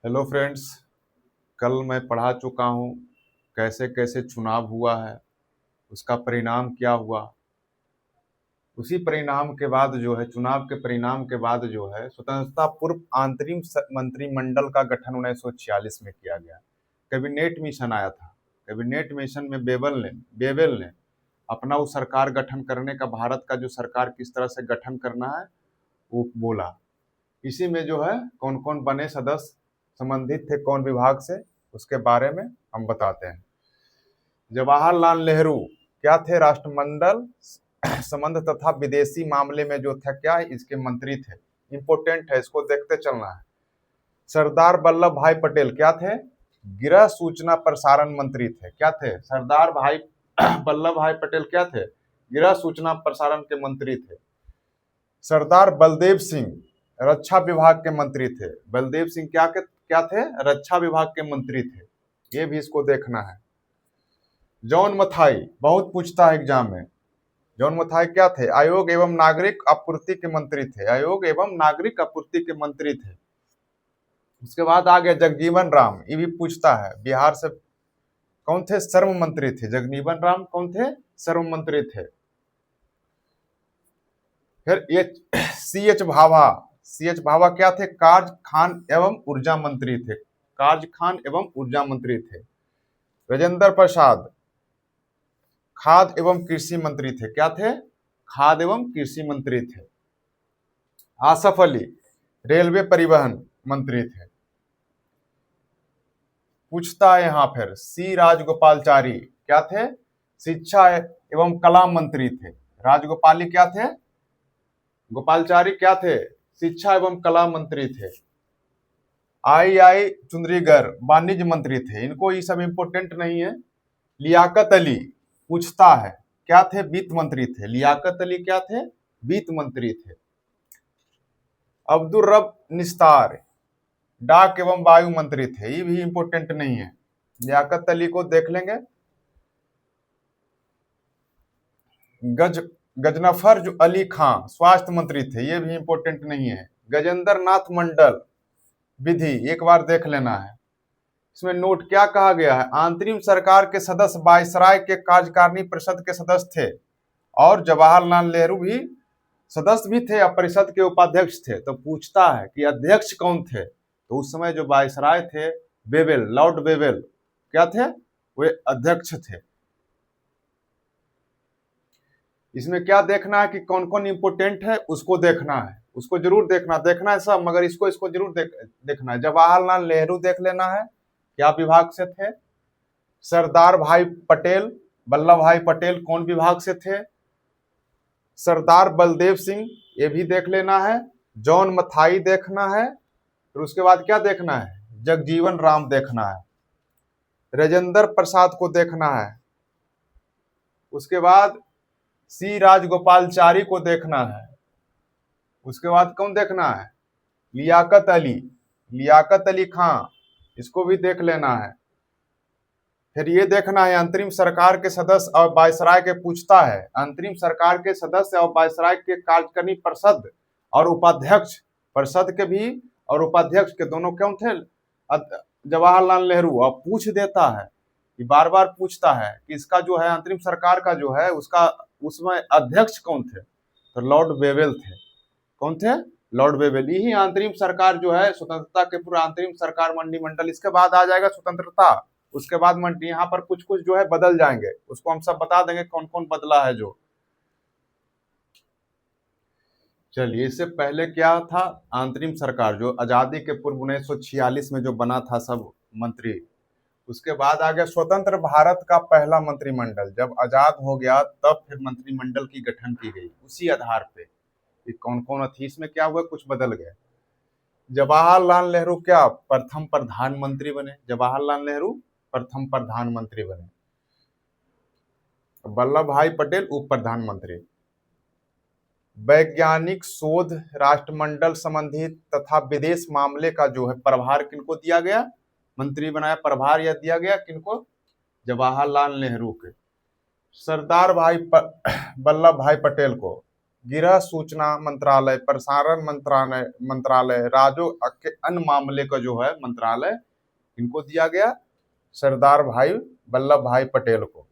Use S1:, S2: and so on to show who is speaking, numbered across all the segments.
S1: Hello friends. कल मैं पढ़ा चुका हूँ कैसे कैसे चुनाव हुआ है, उसका परिणाम क्या हुआ। उसी परिणाम के बाद जो है, चुनाव के परिणाम के बाद जो है, स्वतंत्रता पूर्व अंतरिम मंत्रिमंडल का गठन 1946 में किया गया। कैबिनेट मिशन आया था। कैबिनेट मिशन में बेवेल ने अपना वो सरकार गठन करने का, भारत का जो सरकार किस तरह से गठन करना है वो बोला। इसी में जो है कौन कौन बने सदस्य, संबंधित थे कौन विभाग से, उसके बारे में हम बताते हैं। जवाहरलाल नेहरू क्या थे? राष्ट्रमंडल संबंध तथा विदेशी मामले में जो था क्या, इसके मंत्री थे। इंपोर्टेंट है, इसको देखते चलना है। सरदार वल्लभ भाई पटेल क्या थे? गृह सूचना प्रसारण मंत्री थे। क्या थे? सरदार भाई वल्लभ भाई पटेल क्या थे? गृह सूचना प्रसारण के मंत्री थे। सरदार बलदेव सिंह रक्षा विभाग के मंत्री थे। बलदेव सिंह क्या थे? रक्षा विभाग के मंत्री थे। ये भी इसको देखना है। जॉन मथाई बहुत पूछता है एग्जाम में। जॉन मथाई क्या थे? आयोग एवं नागरिक आपूर्ति के मंत्री थे। आयोग एवं नागरिक आपूर्ति के मंत्री थे। उसके बाद आ गया जगजीवन राम, ये भी पूछता है। बिहार से कौन थे? श्रम मंत्री थे। जगजीवन राम कौन थे? श्रम मंत्री थे। फिर ये सी एच भाभा क्या थे? कार्य खान एवं ऊर्जा मंत्री थे। कार्य खान एवं ऊर्जा मंत्री थे। राजेंद्र प्रसाद खाद्य एवं कृषि मंत्री थे। क्या थे? खाद्य एवं कृषि मंत्री थे। आसफ अली रेलवे परिवहन मंत्री थे। पूछता है यहां फिर सी राजगोपालचारी क्या थे? शिक्षा एवं कला मंत्री थे। राजगोपाली क्या थे? गोपालचारी क्या थे? शिक्षा एवं कला मंत्री थे। आई चुंद्रीगर वाणिज्य मंत्री थे। इनको ये सब इंपोर्टेंट नहीं है। लियाकत अली पूछता है क्या थे? वित्त मंत्री थे। लियाकत अली क्या थे? वित्त मंत्री थे। अब्दुल रब निस्तार डाक एवं वायु मंत्री थे। ये भी इंपोर्टेंट नहीं है। लियाकत अली को देख लेंगे। गजनफर जो अली खां स्वास्थ्य मंत्री थे। ये भी इंपोर्टेंट नहीं है। गजेंद्र नाथ मंडल विधि एक बार देख लेना है। इसमें नोट क्या कहा गया है? अंतरिम सरकार के सदस्य वायसराय के कार्यकारिणी परिषद के सदस्य थे और जवाहरलाल नेहरू भी सदस्य भी थे या परिषद के उपाध्यक्ष थे। तो पूछता है कि अध्यक्ष कौन थे? तो उस समय जो वायसराय थे बेवेल, लॉर्ड बेवेल क्या थे? वे अध्यक्ष थे। इसमें क्या देखना है कि कौन कौन इंपोर्टेंट है, उसको देखना है। उसको जरूर देखना है सब, मगर इसको जरूर देखना है। जवाहरलाल नेहरू देख लेना है, क्या विभाग से थे। सरदार भाई पटेल, वल्लभ भाई पटेल कौन विभाग से थे। सरदार बलदेव सिंह ये भी देख लेना है। जॉन मथाई देखना है। फिर उसके बाद क्या देखना है? जगजीवन राम देखना है। राजेंद्र प्रसाद को देखना है। उसके बाद सी राजगोपालचारी को देखना है। उसके बाद कौन देखना है? लियाकत अली खां, इसको भी देख लेना है। फिर ये देखना है अंतरिम सरकार के सदस्य और वायसराय के, पूछता है अंतरिम सरकार के सदस्य और वायसराय के कार्यकारिणी परिषद और उपाध्यक्ष, परिषद के भी और उपाध्यक्ष के दोनों कौन थे? जवाहरलाल नेहरू। और पूछ देता है कि बार बार पूछता है कि इसका जो है अंतरिम सरकार का जो है उसका उसमें अध्यक्ष कौन थे? तो लॉर्ड बेवेल थे। कौन थे? Lord Wavell. यही अंतरिम सरकार जो है स्वतंत्रता के पूरा अंतरिम सरकार मंत्रिमंडल। इसके बाद आ जाएगा स्वतंत्रता, उसके बाद मंत्री। यहाँ पर कुछ कुछ जो है बदल जाएंगे, उसको हम सब बता देंगे कौन कौन बदला है जो। चलिए, इससे पहले क्या था? अंतरिम सरकार जो आजादी के पूर्व 1946 में जो बना था सब मंत्री। उसके बाद आ गया स्वतंत्र भारत का पहला मंत्रिमंडल। जब आजाद हो गया तब फिर मंत्रिमंडल की गठन की गई उसी आधार पे कि कौन कौन थी। इसमें क्या हुआ? कुछ बदल गया। जवाहरलाल नेहरू क्या प्रथम प्रधानमंत्री बने? जवाहरलाल नेहरू प्रथम प्रधानमंत्री बने। वल्लभ भाई पटेल उप प्रधानमंत्री। वैज्ञानिक शोध, राष्ट्रमंडल संबंधी तथा विदेश मामले का जो है प्रभार किनको दिया गया? मंत्री बनाया, प्रभार या दिया गया किनको? जवाहरलाल नेहरू के। सरदार भाई वल्लभ भाई पटेल को गृह सूचना मंत्रालय, प्रसारण मंत्रालय, राज्यों के अन्य मामले का जो है मंत्रालय इनको दिया गया सरदार भाई वल्लभ भाई पटेल को।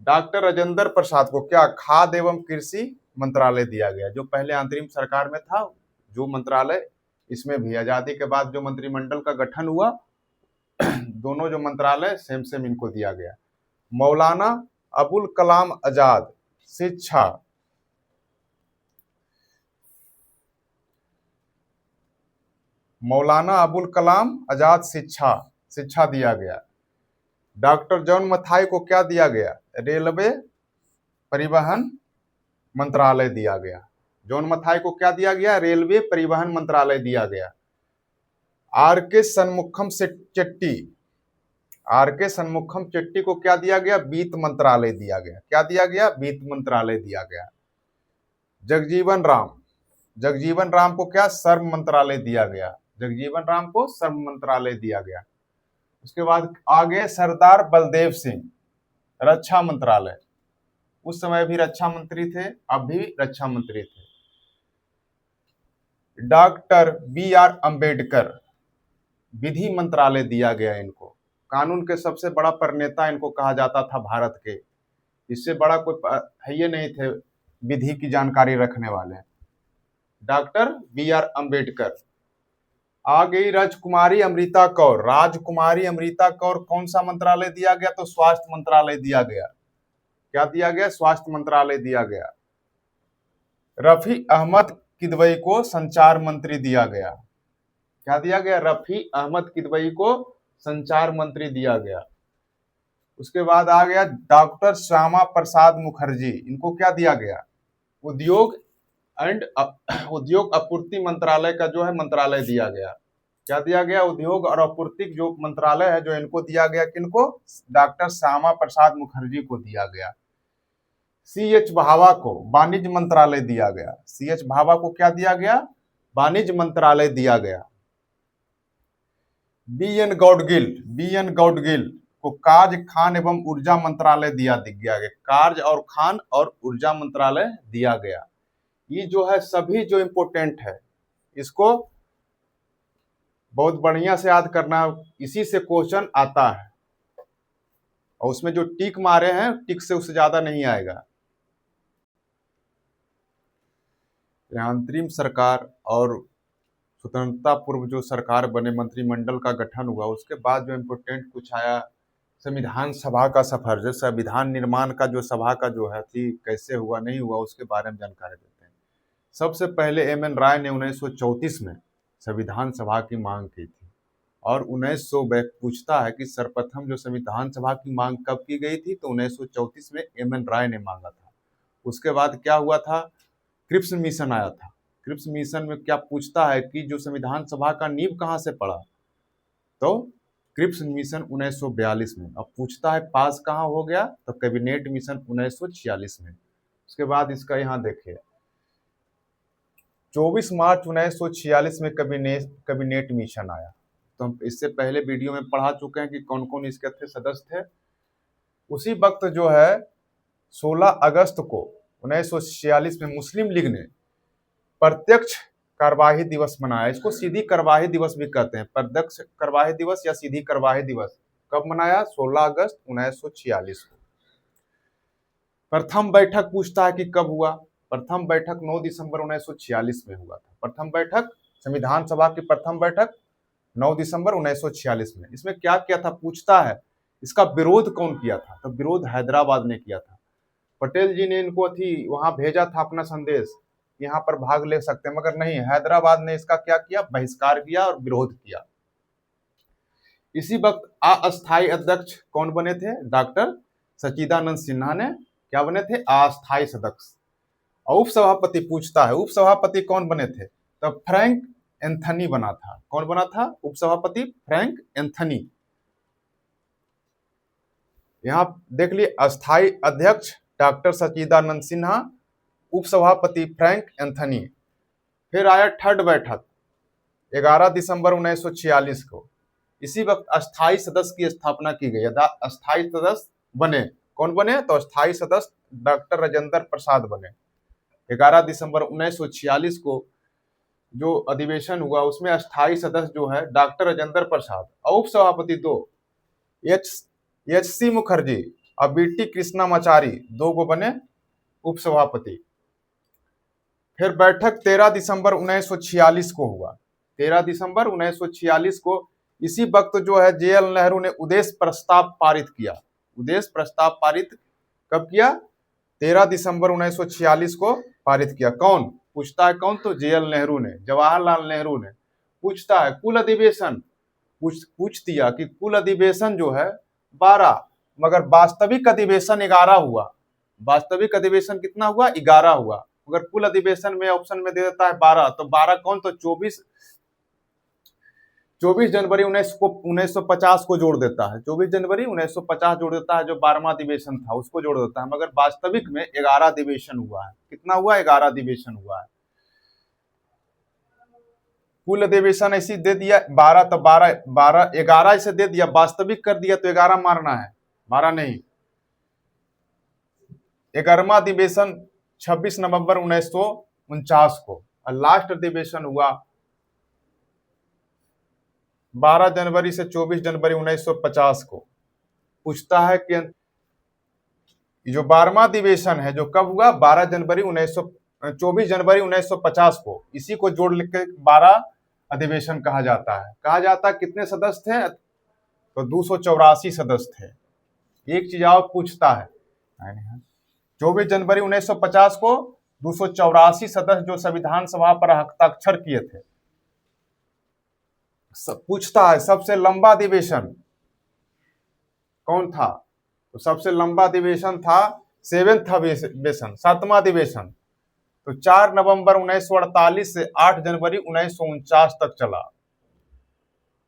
S1: डॉक्टर राजेंद्र प्रसाद को क्या खाद्य एवं कृषि मंत्रालय दिया गया, जो पहले अंतरिम सरकार में था जो मंत्रालय, इसमें भी आजादी के बाद जो मंत्रिमंडल का गठन हुआ दोनों जो मंत्रालय सेम सेम इनको दिया गया। मौलाना अबुल कलाम आजाद शिक्षा, मौलाना अबुल कलाम आजाद शिक्षा दिया गया। डॉक्टर जॉन मथाई को क्या दिया गया, रेलवे परिवहन मंत्रालय दिया गया। जॉन मथाई को क्या दिया गया, रेलवे परिवहन मंत्रालय दिया गया। आर के सन्मुखम चेट्टी को क्या दिया गया, वित्त मंत्रालय दिया गया। क्या दिया गया, वित्त मंत्रालय दिया गया। जगजीवन राम को क्या, श्रम मंत्रालय दिया गया। जगजीवन राम को श्रम मंत्रालय दिया गया। उसके बाद आगे सरदार बलदेव सिंह, रक्षा मंत्रालय, उस समय भी रक्षा मंत्री थे, अब भी रक्षा मंत्री थे। डॉक्टर बी आर अंबेडकर, विधि मंत्रालय दिया गया इनको। कानून के सबसे बड़ा प्रणेता इनको कहा जाता था भारत के, इससे बड़ा कोई है ये नहीं थे विधि की जानकारी रखने वाले। Doctor B R Ambedkar. आ गई राजकुमारी अमृता कौर, कौन सा मंत्रालय दिया गया, तो स्वास्थ्य मंत्रालय दिया गया। क्या दिया गया, स्वास्थ्य मंत्रालय दिया गया। रफी अहमद किदवई को संचार मंत्री दिया गया। क्या दिया गया, रफी अहमद किदवई को संचार मंत्री दिया गया। उसके बाद आ गया डॉक्टर श्यामा प्रसाद मुखर्जी, इनको क्या दिया गया, उद्योग आपूर्ति मंत्रालय का जो है मंत्रालय दिया गया। क्या दिया गया, उद्योग और आपूर्ति जो मंत्रालय है जो इनको दिया गया, किनको, डॉक्टर श्यामा प्रसाद मुखर्जी को दिया गया। सी एच भाभा को वाणिज्य मंत्रालय दिया गया। सी एच भाभा को क्या दिया गया, वाणिज्य मंत्रालय दिया गया। बी एन गौडगिल को कार्य खान एवं ऊर्जा मंत्रालय दिया गया। कार्य और खान और ऊर्जा मंत्रालय दिया गया। ये जो है सभी जो इम्पोर्टेंट है इसको बहुत बढ़िया से याद करना, इसी से क्वेश्चन आता है और उसमें जो टिक मारे हैं टिक से उससे ज्यादा नहीं आएगा। अंतरिम सरकार और स्वतंत्रता पूर्व जो सरकार बने, मंत्रिमंडल का गठन हुआ, उसके बाद जो इम्पोर्टेंट कुछ आया, संविधान सभा का सफर, जो संविधान निर्माण का जो सभा का जो है थी कैसे हुआ नहीं हुआ उसके बारे में जानकारी देते हैं। सबसे पहले एम एन राय ने 1934 में संविधान सभा की मांग की थी और 1900 पूछता है कि सर्वप्रथम जो संविधान सभा की मांग कब की गई थी, तो 1934 में एम एन राय ने मांगा था। उसके बाद क्या हुआ था, क्रिप्स मिशन आया था। क्रिप्स मिशन में क्या पूछता है कि जो संविधान सभा का नींव कहाँ से पड़ा, तो क्रिप्स मिशन 1942 में। अब पूछता है पास कहाँ हो गया, तो कैबिनेट मिशन 1946 में। उसके बाद इसका यहाँ देखिए 24 मार्च 1946 में कैबिनेट मिशन आया। तो हम इससे पहले वीडियो में पढ़ा चुके हैं कि कौन कौन इसके थे सदस्य थे। उसी वक्त जो है 16 अगस्त को 1946 में मुस्लिम लीग ने प्रत्यक्ष कार्यवाही दिवस मनाया। इसको सीधी कार्यवाही दिवस भी कहते हैं, प्रत्यक्ष कार्यवाही दिवस या सीधी कार्यवाही दिवस। कब मनाया, 16 अगस्त 1946 को। प्रथम बैठक पूछता है कि कब हुआ, प्रथम बैठक 9 दिसंबर 1946 में हुआ था। प्रथम बैठक, संविधान सभा की प्रथम बैठक 9 दिसंबर 1946 में। इसमें क्या किया था पूछता है, इसका विरोध कौन किया था, तो विरोध हैदराबाद ने किया था। पटेल जी ने इनको वहां भेजा था अपना संदेश, यहाँ पर भाग ले सकते हैं, मगर नहीं, हैदराबाद ने इसका क्या किया, बहिष्कार किया और विरोध किया। इसी वक्त अस्थायी अध्यक्ष कौन बने थे, डॉक्टर सच्चिदानंद सिन्हा ने क्या बने थे, अस्थायी सदस्य। और उपसभापति पूछता है, उपसभापति कौन बने थे, तो फ्रैंक एंथनी बना था। कौन बना था उपसभापति, फ्रैंक एंथनी। यहां देख लिए, अस्थायी अध्यक्ष डॉक्टर सच्चिदानंद सिन्हा, उपसभापति फ्रैंक एंथनी। फिर आया थर्ड बैठक 11 दिसंबर 1946 को। इसी वक्त अस्थायी सदस्य की स्थापना की गई। अस्थायी सदस्य बने, कौन बने, तो अस्थायी सदस्य डॉक्टर राजेंद्र प्रसाद बने। 11 दिसंबर 1946 को जो अधिवेशन हुआ उसमें अस्थायी सदस्य जो है डॉक्टर राजेंद्र प्रसाद और उपसभापति 2 एच सी मुखर्जी और बीटी कृष्णामाचारी 2 को बने उपसभापति। फिर बैठक 13 दिसंबर 1946 को हुआ। 13 दिसंबर 1946 को इसी वक्त जो है जेएल नेहरू ने उद्देश्य प्रस्ताव पारित किया। उद्देश्य प्रस्ताव पारित कब किया? 13 दिसंबर 1946 को पारित किया। कौन पूछता है? कौन? तो जेएल नेहरू ने, जवाहरलाल नेहरू ने पूछता है। कुल अधिवेशन पूछ दिया कि कुल अधिवेशन जो है 12, मगर वास्तविक अधिवेशन 11 हुआ। वास्तविक अधिवेशन कितना हुआ? 11 हुआ। अगर कुल अधिवेशन में ऑप्शन में दे देता है 12, तो 12 कौन? तो 24 जनवरी 1950 को जोड़ देता है। 24 जनवरी 1950 जोड़ देता है, जो 12वां अधिवेशन था उसको जोड़ देता है। मगर वास्तविक में 11 अधिवेशन हुआ है। कितना हुआ? 11 अधिवेशन हुआ है। कुल अधिवेशन ऐसी दे दिया 12, तो 11 इसे दे दिया, वास्तविक कर दिया तो 11 मारना है, 12 नहीं। 11वां अधिवेशन 26 नवंबर 1949 को, और लास्ट अधिवेशन हुआ 12 जनवरी से 24 जनवरी 1950 को। पूछता है कि जो 12वां अधिवेशन है जो कब हुआ? 24 जनवरी 1950 को। इसी को जोड़ लिख के 12 अधिवेशन कहा जाता है। कहा जाता है। कितने सदस्य थे? तो 284 सदस्य थे। एक चीज और पूछता है, 24 जनवरी 1950 को 284 सदस्य जो संविधान सभा पर हस्ताक्षर किए थे। पूछता है सबसे लंबा अधिवेशन कौन था? तो सबसे लंबा अधिवेशन था 7वां अधिवेशन, 7वां अधिवेशन। तो 4 नवंबर 1948 से 8 जनवरी 1949 तक चला।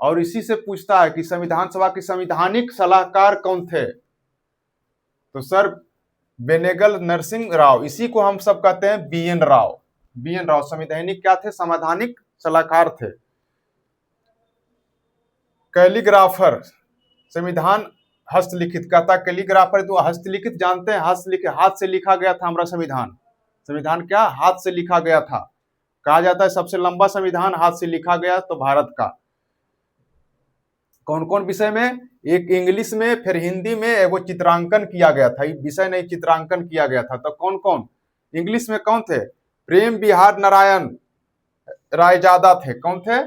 S1: और इसी से पूछता है कि संविधान सभा के संवैधानिक सलाहकार कौन थे? तो सर बेनेगल नरसिंह राव, इसी को हम सब कहते हैं BN राव। BN राव संवैधानिक क्या थे? संवैधानिक सलाहकार थे। कैलीग्राफर, संविधान हस्तलिखित कहता। कैलीग्राफर तो हस्तलिखित जानते हैं, हस्तलिखित, हाथ से लिखा गया था हमारा संविधान। संविधान क्या? हाथ से लिखा गया था। कहा जाता है सबसे लंबा संविधान हाथ से लिखा गया तो भारत का। कौन कौन विषय में? एक इंग्लिश में, फिर हिंदी में एगो चित्रांकन किया गया था। विषय नहीं, चित्रांकन किया गया था। तो कौन कौन? इंग्लिश में कौन थे? प्रेम बिहार नारायण रायजादा थे। कौन थे?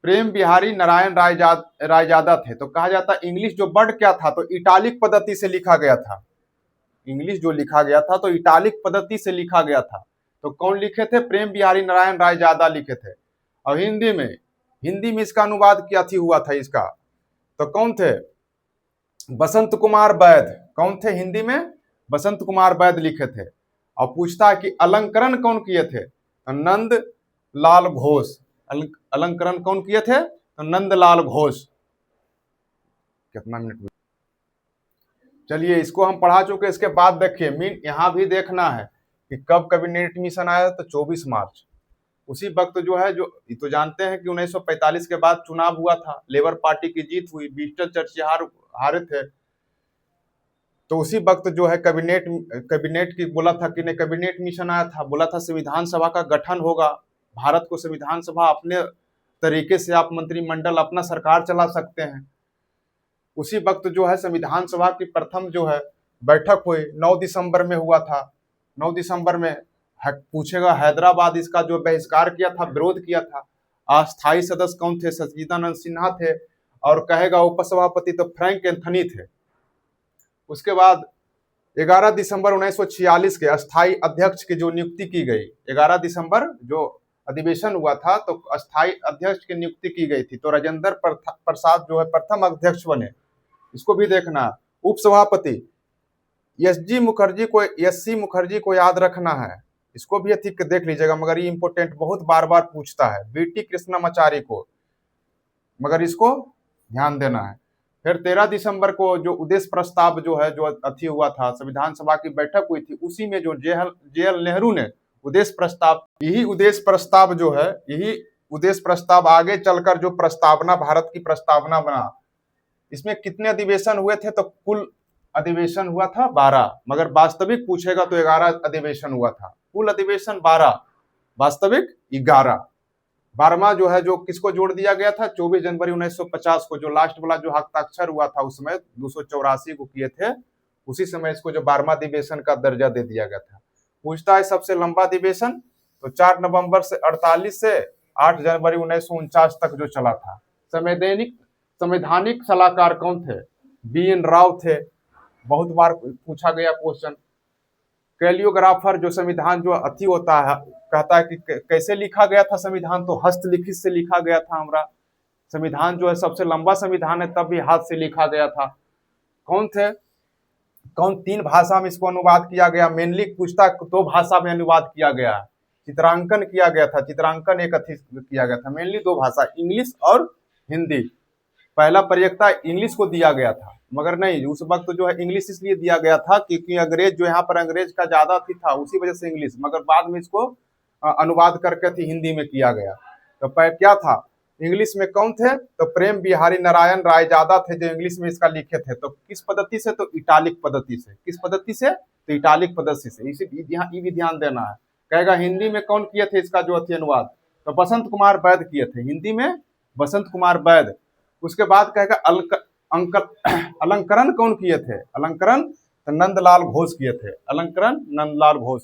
S1: प्रेम बिहारी नारायण रायजादा थे। तो कहा जाता इंग्लिश जो वर्ड क्या था? तो इटालिक पद्धति से लिखा गया था। इंग्लिश जो लिखा गया था तो इटालिक पद्धति से लिखा गया था। तो कौन लिखे थे? प्रेम बिहारी नारायण रायजादा लिखे थे। और हिंदी में इसका अनुवाद क्या हुआ था इसका? तो कौन थे? बसंत कुमार वैद। कौन थे? हिंदी में बसंत कुमार वैद लिखे थे। और पूछता है कि अलंकरण कौन किए थे? तो नंद लाल घोष। अलंकरण कौन किए थे? तो नंदलाल घोष। कितना मिनट? चलिए इसको हम पढ़ा चुके। इसके बाद देखिए मीन यहां भी देखना है कि कब कैबिनेट मिशन आया। तो 24 मार्च। उसी वक्त जो है, जो तो जानते हैं कि 1945 के बाद चुनाव हुआ था, लेबर पार्टी की जीत हुई, विंस्टन चर्चिल हारे थे। तो उसी वक्त जो है कैबिनेट की बोला था कि नहीं, कैबिनेट मिशन आया था, बोला था संविधान सभा का गठन होगा। भारत को संविधान सभा अपने तरीके से आप मंत्रिमंडल अपना सरकार चला सकते हैं। उसी वक्त जो है संविधान सभा की प्रथम जो है बैठक हुई 9 दिसंबर में हुआ था। 9 दिसंबर में पूछेगा हैदराबाद इसका जो बहिष्कार किया था, विरोध किया था। अस्थायी सदस्य कौन थे? सच्चिदानंद सिन्हा थे। और कहेगा उपसभापति तो फ्रैंक एंथनी थे। उसके बाद 11 दिसंबर 1946 के अस्थायी अध्यक्ष की जो नियुक्ति की गई, 11 दिसंबर जो अधिवेशन हुआ था तो अस्थायी अध्यक्ष की नियुक्ति की गई थी। तो राजेंद्र प्रसाद जो है प्रथम अध्यक्ष बने। इसको भी देखना। उपसभापति SC मुखर्जी को याद रखना है। इसको भी ठीक देख लीजिएगा, मगर ये इंपोर्टेंट बहुत बार बार पूछता है। BT कृष्णामाचारी को, मगर इसको ध्यान देना है। फिर 13 दिसंबर को जो उद्देश्य प्रस्ताव जो है, जो अथी हुआ था, संविधान सभा की बैठक हुई थी, उसी में जो जेएल नेहरू ने उद्देश्य प्रस्ताव, यही उद्देश्य प्रस्ताव आगे चलकर जो प्रस्तावना, भारत की प्रस्तावना बना। इसमें कितने अधिवेशन हुए थे? तो कुल अधिवेशन हुआ था 12, मगर वास्तविक पूछेगा तो 11 अधिवेशन हुआ था। कुल अधिवेशन 12, वास्तविक 11। 12वां जो है जो किसको जोड़ दिया गया था, 24 जनवरी 1950 को, जो लास्ट वाला जो हस्ताक्षर हुआ था उस समय 284 को किए थे, उसी समय इसको जो 12वां अधिवेशन का दर्जा दे दिया गया था। पूछता है सबसे लंबा अधिवेशन, तो 4 नवंबर से 48 से 8 जनवरी 1949 तक जो चला था। संवैधानिक सलाहकार कौन थे, BN राव थे, बहुत बार पूछा गया क्वेश्चन। कैलियोग्राफर, जो संविधान जो अति होता है, कहता है कि कैसे लिखा गया था संविधान, तो हस्तलिखित से लिखा गया था हमारा संविधान, जो है सबसे लंबा संविधान है, तब भी हाथ से लिखा गया था। कौन थे, कौन 3 भाषा में इसको अनुवाद किया गया, मेनली पूछता है 2 भाषा में अनुवाद किया गया, चित्रांकन किया गया था, चित्रांकन एक अथी किया गया था, मेनली 2 भाषा, इंग्लिश और हिंदी। पहला प्रायिकता इंग्लिश को दिया गया था, मगर नहीं, उस वक्त जो है इंग्लिश इसलिए दिया गया था क्योंकि अंग्रेज जो यहाँ पर अंग्रेज का ज्यादा था, उसी वजह से इंग्लिश, मगर बाद में इसको अनुवाद करके थी हिंदी में किया गया। तो क्या था, इंग्लिश में कौन थे, तो प्रेम बिहारी नारायण राय ज्यादा थे जो इंग्लिश में इसका लिखे थे। तो किस पद्धति से, तो इटालिक पद्धति से। किस पद्धति से, तो इटालिक पद्धति से। इसी ये भी ध्यान देना है। कहेगा हिंदी में कौन किए थे इसका जो अथी अनुवाद, तो बसंत कुमार वैद किए थे, हिंदी में बसंत कुमार वैद। उसके बाद कहेगा अलंकरण कौन किए थे, अलंकरण तो नंदलाल घोष किए थे, अलंकरण नंदलाल घोष।